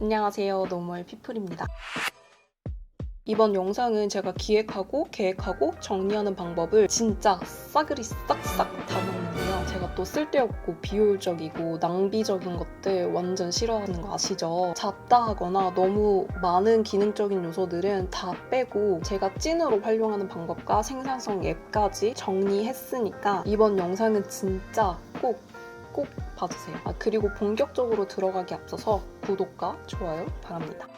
안녕하세요, 노멀 피플입니다. 이번 영상은 제가 기획하고 계획하고 정리하는 방법을 진짜 싸그리 싹싹 담았는데요. 제가 또 쓸데없고 비효율적이고 낭비적인 것들 완전 싫어하는 거 아시죠? 잡다 하거나 너무 많은 기능적인 요소들은 다 빼고 제가 찐으로 활용하는 방법과 생산성 앱까지 정리했으니까 이번 영상은 진짜 꼭 봐주세요. 그리고 본격적으로 들어가기 앞서서 구독과 좋아요 바랍니다.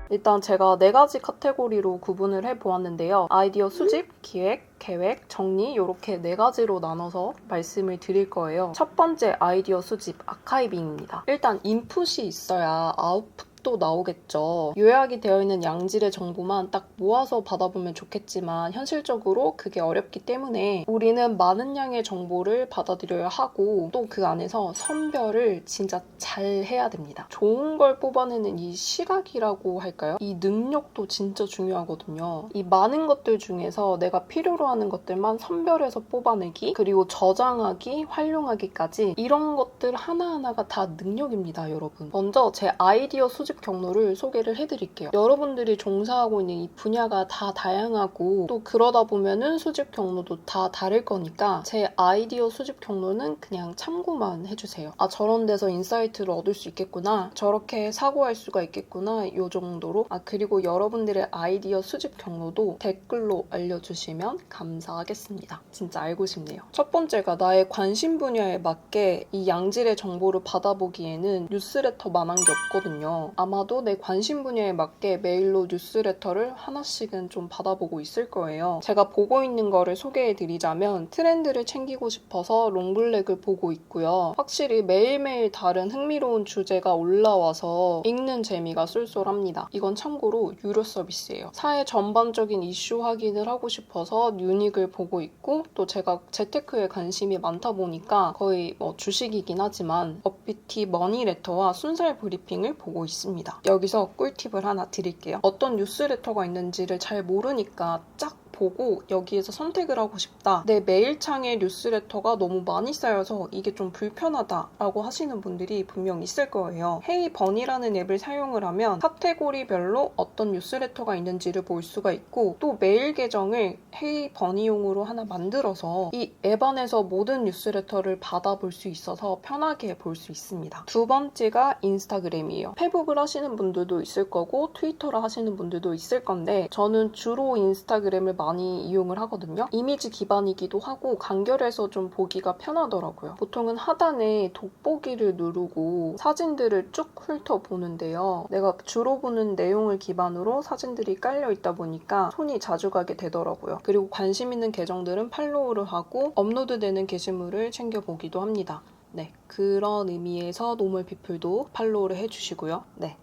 일단 제가 4가지 카테고리로 구분을 해보았는데요. 아이디어 수집, 기획, 계획, 정리 이렇게 4가지로 나눠서 말씀을 드릴 거예요. 첫 번째 아이디어 수집, 아카이빙입니다. 일단 인풋이 있어야 아웃풋도 나오겠죠. 요약이 되어 있는 양질의 정보만 딱 모아서 받아보면 좋겠지만 현실적으로 그게 어렵기 때문에 우리는 많은 양의 정보를 받아들여야 하고 또 그 안에서 선별을 진짜 잘 해야 됩니다. 좋은 걸 뽑아내는 이 시각이라고 할까요? 이 능력도 진짜 중요하거든요. 이 많은 것들 중에서 내가 필요로 하는 것들만 선별해서 뽑아내기, 그리고 저장하기, 활용하기까지 이런 것들 하나하나가 다 능력입니다, 여러분. 먼저 제 아이디어 수집 경로를 소개를 해드릴게요. 여러분들이 종사하고 있는 이 분야가 다 다양하고 또 그러다 보면은 수집 경로도 다 다를 거니까 제 아이디어 수집 경로는 그냥 참고만 해주세요. 저런 데서 인사이트를 얻을 수 있겠구나, 저렇게 사고할 수가 있겠구나, 이 정도로. 그리고 여러분들의 아이디어 수집 경로도 댓글로 알려주시면 감사하겠습니다. 진짜 알고 싶네요. 첫 번째가 나의 관심 분야에 맞게 이 양질의 정보를 받아보기에는 뉴스레터만한 게 없거든요. 아마도 내 관심 분야에 맞게 메일로 뉴스레터를 하나씩은 좀 받아보고 있을 거예요. 제가 보고 있는 거를 소개해드리자면 트렌드를 챙기고 싶어서 롱블랙을 보고 있고요. 확실히 매일매일 다른 흥미로운 주제가 올라와서 읽는 재미가 쏠쏠합니다. 이건 참고로 유료 서비스예요. 사회 전반적인 이슈 확인을 하고 싶어서 뉴닉을 보고 있고 또 제가 재테크에 관심이 많다 보니까 거의 주식이긴 하지만 업비티 머니레터와 순살 브리핑을 보고 있습니다. 여기서 꿀팁을 하나 드릴게요. 어떤 뉴스레터가 있는지를 잘 모르니까 쫙 보고 여기에서 선택을 하고 싶다. 내 메일창에 뉴스레터가 너무 많이 쌓여서 이게 좀 불편하다라고 하시는 분들이 분명 있을 거예요. 헤이버니라는 앱을 사용을 하면 카테고리별로 어떤 뉴스레터가 있는지를 볼 수가 있고 또 메일 계정을 헤이버니용으로 하나 만들어서 이 앱 안에서 모든 뉴스레터를 받아볼 수 있어서 편하게 볼 수 있습니다. 두 번째가 인스타그램이에요. 페북을 하시는 분들도 있을 거고 트위터를 하시는 분들도 있을 건데 저는 주로 인스타그램을 많이 이용을 하거든요. 이미지 기반이기도 하고 간결해서 좀 보기가 편하더라고요. 보통은 하단에 돋보기를 누르고 사진들을 쭉 훑어보는데요. 내가 주로 보는 내용을 기반으로 사진들이 깔려 있다 보니까 손이 자주 가게 되더라고요. 그리고 관심 있는 계정들은 팔로우를 하고 업로드되는 게시물을 챙겨보기도 합니다. 네, 그런 의미에서 노멀피플도 팔로우를 해주시고요. 네.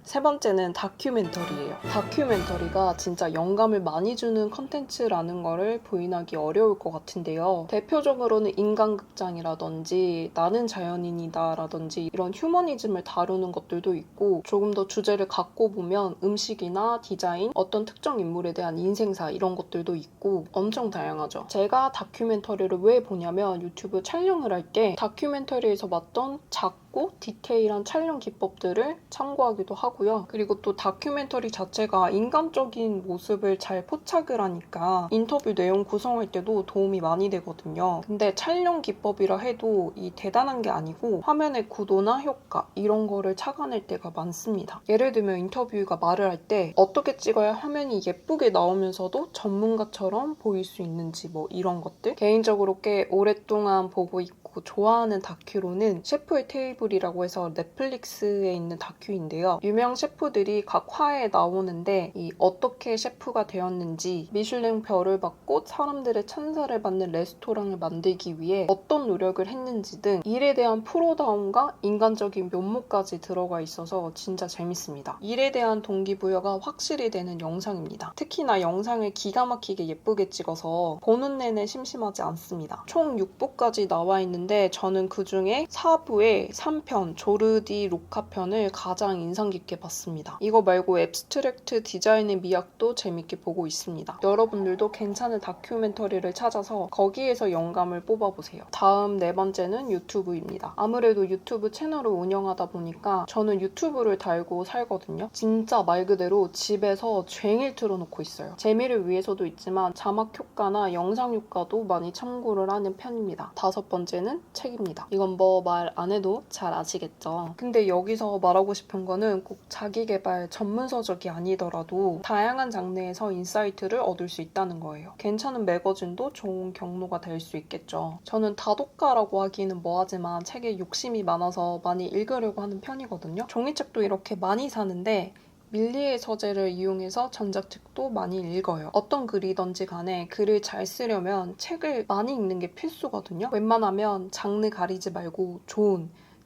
세 번째는 다큐멘터리예요. 다큐멘터리가 진짜 영감을 많이 주는 컨텐츠라는 거를 부인하기 어려울 것 같은데요. 대표적으로는 인간극장이라든지 나는 자연인이다 라든지 이런 휴머니즘을 다루는 것들도 있고 조금 더 주제를 갖고 보면 음식이나 디자인, 어떤 특정 인물에 대한 인생사 이런 것들도 있고 엄청 다양하죠. 제가 다큐멘터리를 왜 보냐면 유튜브 촬영을 할 때 다큐멘터리에서 봤던 작고 디테일한 촬영 기법들을 참고하기도 하고요. 그리고 또 다큐멘터리 자체가 인간적인 모습을 잘 포착을 하니까 인터뷰 내용 구성할 때도 도움이 많이 되거든요. 근데 촬영 기법이라 해도 이 대단한 게 아니고 화면의 구도나 효과 이런 거를 착안할 때가 많습니다. 예를 들면 인터뷰가 말을 할 때 어떻게 찍어야 화면이 예쁘게 나오면서도 전문가처럼 보일 수 있는지 이런 것들 개인적으로 꽤 오랫동안 보고 있고 좋아하는 다큐로는 셰프의 테이블이라고 해서 넷플릭스에 있는 다큐인데요. 유명 셰프들이 각 화에 나오는데 어떻게 셰프가 되었는지, 미슐랭 별을 받고 사람들의 찬사를 받는 레스토랑을 만들기 위해 어떤 노력을 했는지 등 일에 대한 프로다움과 인간적인 면모까지 들어가 있어서 진짜 재밌습니다. 일에 대한 동기부여가 확실히 되는 영상입니다. 특히나 영상을 기가 막히게 예쁘게 찍어서 보는 내내 심심하지 않습니다. 총 6부까지 나와 있는 편인데 저는 그중에 4부의 3편 조르디 로카 편을 가장 인상 깊게 봤습니다. 이거 말고 앱스트랙트 디자인의 미학도 재밌게 보고 있습니다. 여러분들도 괜찮은 다큐멘터리를 찾아서 거기에서 영감을 뽑아보세요. 다음 네 번째는 유튜브입니다. 아무래도 유튜브 채널을 운영하다 보니까 저는 유튜브를 달고 살거든요. 진짜 말 그대로 집에서 쟁일 틀어놓고 있어요. 재미를 위해서도 있지만 자막 효과나 영상 효과도 많이 참고를 하는 편입니다. 다섯 번째는 책입니다. 이건 뭐 말 안 해도 잘 아시겠죠? 근데 여기서 말하고 싶은 거는 꼭 자기계발 전문 서적이 아니더라도 다양한 장르에서 인사이트를 얻을 수 있다는 거예요. 괜찮은 매거진도 좋은 경로가 될 수 있겠죠. 저는 다독가라고 하기는 뭐하지만 책에 욕심이 많아서 많이 읽으려고 하는 편이거든요. 종이책도 이렇게 많이 사는데 밀리의 서재를 이용해서 전자책도 많이 읽어요. 어떤 글이든지 간에 글을 잘 쓰려면 책을 많이 읽는 게 필수거든요. 웬만하면 장르 가리지 말고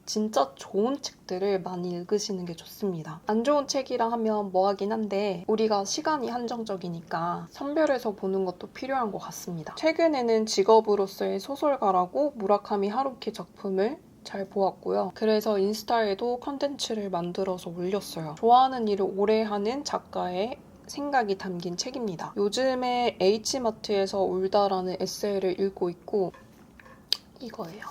진짜 좋은 책들을 많이 읽으시는 게 좋습니다. 안 좋은 책이라 하면 뭐하긴 한데 우리가 시간이 한정적이니까 선별해서 보는 것도 필요한 것 같습니다. 최근에는 직업으로서의 소설가라고 무라카미 하루키 작품을 잘 보았고요. 그래서 인스타에도 컨텐츠를 만들어서 올렸어요. 좋아하는 일을 오래 하는 작가의 생각이 담긴 책입니다. 요즘에 H마트에서 울다라는 에세이를 읽고 있고 이거예요.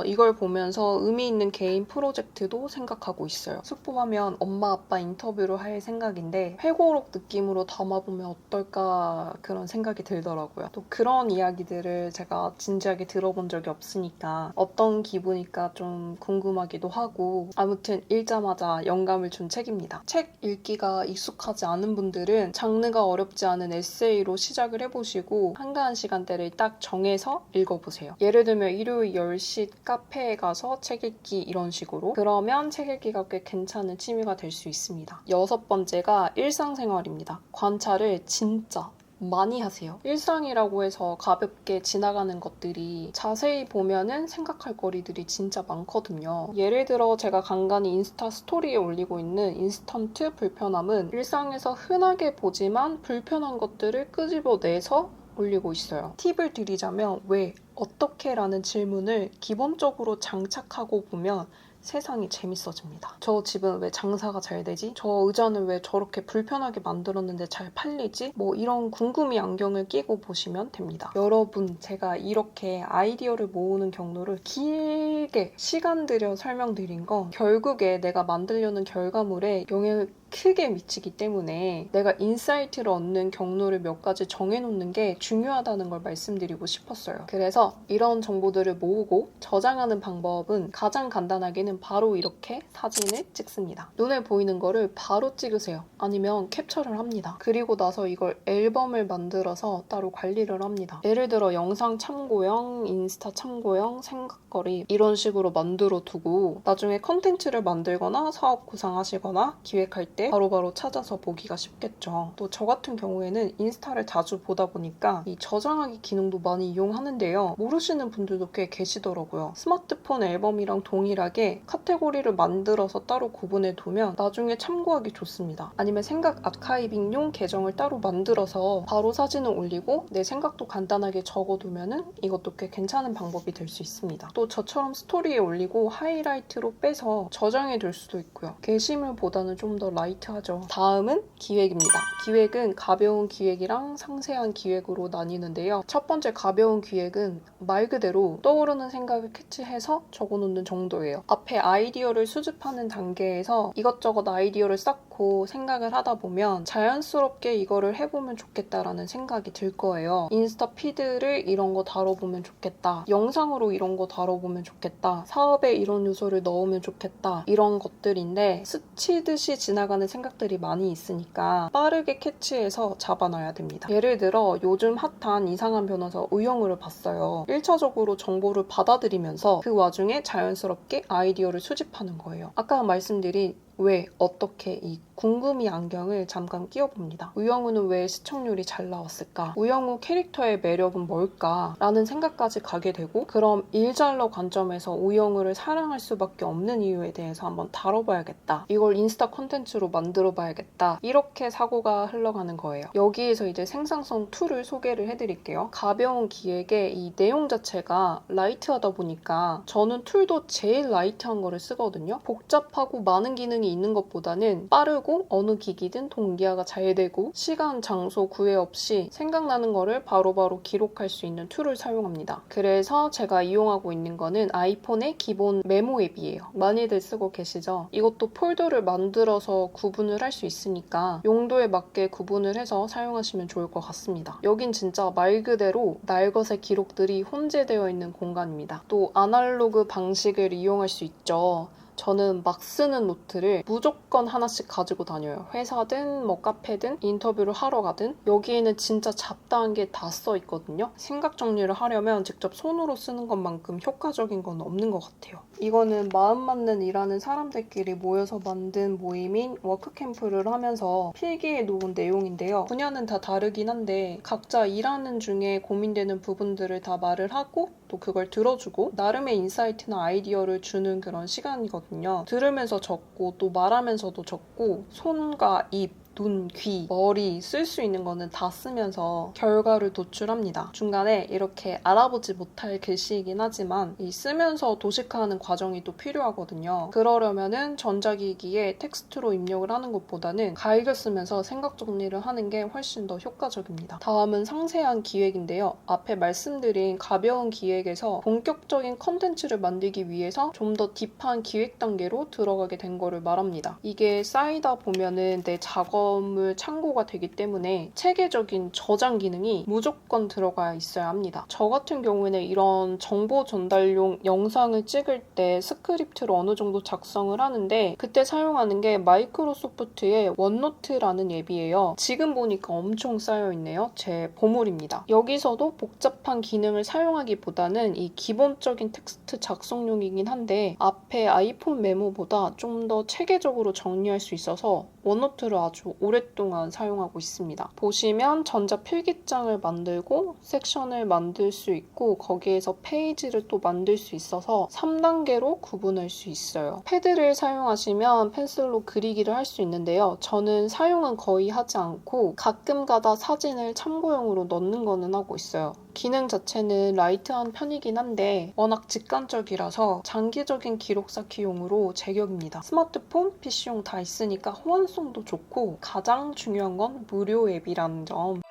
이걸 보면서 의미 있는 개인 프로젝트도 생각하고 있어요. 숙부하면 엄마 아빠 인터뷰를 할 생각인데 회고록 느낌으로 담아보면 어떨까 그런 생각이 들더라고요. 또 그런 이야기들을 제가 진지하게 들어본 적이 없으니까 어떤 기분일까 좀 궁금하기도 하고 아무튼 읽자마자 영감을 준 책입니다. 책 읽기가 익숙하지 않은 분들은 장르가 어렵지 않은 에세이로 시작을 해보시고 한가한 시간대를 딱 정해서 읽어보세요. 예를 들면 일요일 10시 카페에 가서 책 읽기 이런 식으로 그러면 책 읽기가 꽤 괜찮은 취미가 될 수 있습니다. 여섯 번째가 일상생활입니다. 관찰을 진짜 많이 하세요. 일상이라고 해서 가볍게 지나가는 것들이 자세히 보면은 생각할 거리들이 진짜 많거든요. 예를 들어 제가 간간히 인스타 스토리에 올리고 있는 인스턴트 불편함은 일상에서 흔하게 보지만 불편한 것들을 끄집어내서 올리고 있어요. 팁을 드리자면 왜, 어떻게 라는 질문을 기본적으로 장착하고 보면 세상이 재밌어집니다. 저 집은 왜 장사가 잘 되지? 저 의자는 왜 저렇게 불편하게 만들었는데 잘 팔리지? 뭐 이런 궁금이 안경을 끼고 보시면 됩니다. 여러분, 제가 이렇게 아이디어를 모으는 경로를 길게 시간 들여 설명드린 건 결국에 내가 만들려는 결과물에 영향을 크게 미치기 때문에 내가 인사이트를 얻는 경로를 몇 가지 정해놓는 게 중요하다는 걸 말씀드리고 싶었어요. 그래서 이런 정보들을 모으고 저장하는 방법은 가장 간단하게는 바로 이렇게 사진을 찍습니다. 눈에 보이는 거를 바로 찍으세요. 아니면 캡처를 합니다. 그리고 나서 이걸 앨범을 만들어서 따로 관리를 합니다. 예를 들어 영상 참고용, 인스타 참고용, 생각거리 이런 식으로 만들어 두고 나중에 컨텐츠를 만들거나 사업 구상하시거나 기획할 때 바로바로 찾아서 보기가 쉽겠죠. 또 저 같은 경우에는 인스타를 자주 보다 보니까 이 저장하기 기능도 많이 이용하는데요. 모르시는 분들도 꽤 계시더라고요. 스마트폰 앨범이랑 동일하게 카테고리를 만들어서 따로 구분해 두면 나중에 참고하기 좋습니다. 아니면 생각 아카이빙용 계정을 따로 만들어서 바로 사진을 올리고 내 생각도 간단하게 적어두면은 이것도 꽤 괜찮은 방법이 될 수 있습니다. 또 저처럼 스토리에 올리고 하이라이트로 빼서 저장해 둘 수도 있고요. 게시물보다는 좀 더 라이트하죠. 다음은 기획입니다. 기획은 가벼운 기획이랑 상세한 기획으로 나뉘는데요. 첫 번째 가벼운 기획은 말 그대로 떠오르는 생각을 캐치해서 적어놓는 정도예요. 앞에 아이디어를 수집하는 단계에서 이것저것 아이디어를 쌓고 생각을 하다 보면 자연스럽게 이거를 해보면 좋겠다라는 생각이 들 거예요. 인스타 피드를 이런 거 다뤄보면 좋겠다. 영상으로 이런 거 다뤄보면 좋겠다. 사업에 이런 요소를 넣으면 좋겠다. 이런 것들인데 스치듯이 지나가는 생각들이 많이 있으니까 빠르게 캐치해서 잡아놔야 됩니다. 예를 들어 요즘 핫한 이상한 변호사 우영우를 봤어요. 1차적으로 정보를 받아들이면서 그 와중에 자연스럽게 아이디어를 수집하는 거예요. 아까 말씀드린 왜, 어떻게 이 궁금이 안경을 잠깐 끼워봅니다. 우영우는 왜 시청률이 잘 나왔을까? 우영우 캐릭터의 매력은 뭘까? 라는 생각까지 가게 되고 그럼 일잘러 관점에서 우영우를 사랑할 수밖에 없는 이유에 대해서 한번 다뤄봐야겠다. 이걸 인스타 콘텐츠로 만들어봐야겠다. 이렇게 사고가 흘러가는 거예요. 여기에서 이제 생산성 2를 소개를 해드릴게요. 가벼운 기획에 이 내용 자체가 라이트하다 보니까 저는 툴도 제일 라이트한 거를 쓰거든요. 복잡하고 많은 기능이 있는 것보다는 빠르고 어느 기기든 동기화가 잘 되고 시간, 장소 구애 없이 생각나는 거를 바로바로 기록할 수 있는 툴을 사용합니다. 그래서 제가 이용하고 있는 거는 아이폰의 기본 메모 앱이에요. 많이들 쓰고 계시죠? 이것도 폴더를 만들어서 구분을 할 수 있으니까 용도에 맞게 구분을 해서 사용하시면 좋을 것 같습니다. 여긴 진짜 말 그대로 날것의 기록들이 혼재되어 있는 공간입니다. 또 아날로그 방식을 이용할 수 있죠. 저는 막 쓰는 노트를 무조건 하나씩 가지고 다녀요. 회사든 뭐 카페든 인터뷰를 하러 가든 여기에는 진짜 잡다한 게 다 써 있거든요. 생각 정리를 하려면 직접 손으로 쓰는 것만큼 효과적인 건 없는 것 같아요. 이거는 마음 맞는 일하는 사람들끼리 모여서 만든 모임인 워크캠프를 하면서 필기에 놓은 내용인데요. 분야는 다 다르긴 한데 각자 일하는 중에 고민되는 부분들을 다 말을 하고 또 그걸 들어주고 나름의 인사이트나 아이디어를 주는 그런 시간이거든요. 들으면서 적고 또 말하면서도 적고 손과 입, 눈, 귀, 머리 쓸 수 있는 거는 다 쓰면서 결과를 도출합니다. 중간에 이렇게 알아보지 못할 글씨이긴 하지만 이 쓰면서 도식화하는 과정이 또 필요하거든요. 그러려면은 전자기기에 텍스트로 입력을 하는 것보다는 가이드 쓰면서 생각 정리를 하는 게 훨씬 더 효과적입니다. 다음은 상세한 기획인데요. 앞에 말씀드린 가벼운 기획에서 본격적인 컨텐츠를 만들기 위해서 좀 더 딥한 기획 단계로 들어가게 된 거를 말합니다. 이게 쌓이다 보면은 내 작업물 창고가 되기 때문에 체계적인 저장 기능이 무조건 들어가 있어야 합니다. 저 같은 경우에는 이런 정보 전달용 영상을 찍을 때 스크립트를 어느 정도 작성을 하는데 그때 사용하는 게 마이크로소프트의 원노트라는 앱이에요. 지금 보니까 엄청 쌓여있네요. 제 보물입니다. 여기서도 복잡한 기능을 사용하기보다는 이 기본적인 텍스트 작성용이긴 한데 앞에 아이폰 메모보다 좀 더 체계적으로 정리할 수 있어서 원노트를 아주 오랫동안 사용하고 있습니다. 보시면 전자 필기장을 만들고 섹션을 만들 수 있고 거기에서 페이지를 또 만들 수 있어서 3단계로 구분할 수 있어요. 패드를 사용하시면 펜슬로 그리기를 할 수 있는데요. 저는 사용은 거의 하지 않고 가끔가다 사진을 참고용으로 넣는 거는 하고 있어요. 기능 자체는 라이트한 편이긴 한데 워낙 직관적이라서 장기적인 기록 쌓기용으로 제격입니다. 스마트폰, PC용 다 있으니까 호환성도 좋고 가장 중요한 건 무료 앱이라는 점.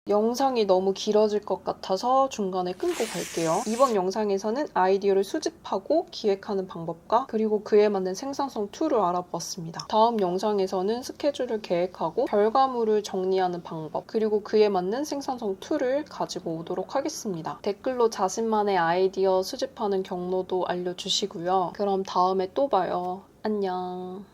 영상이 너무 길어질 것 같아서 중간에 끊고 갈게요. 이번 영상에서는 아이디어를 수집하고 기획하는 방법과 그리고 그에 맞는 생산성 2를 알아보았습니다. 다음 영상에서는 스케줄을 계획하고 결과물을 정리하는 방법 그리고 그에 맞는 생산성 2를 가지고 오도록 하겠습니다. 댓글로 자신만의 아이디어 수집하는 경로도 알려주시고요. 그럼 다음에 또 봐요. 안녕.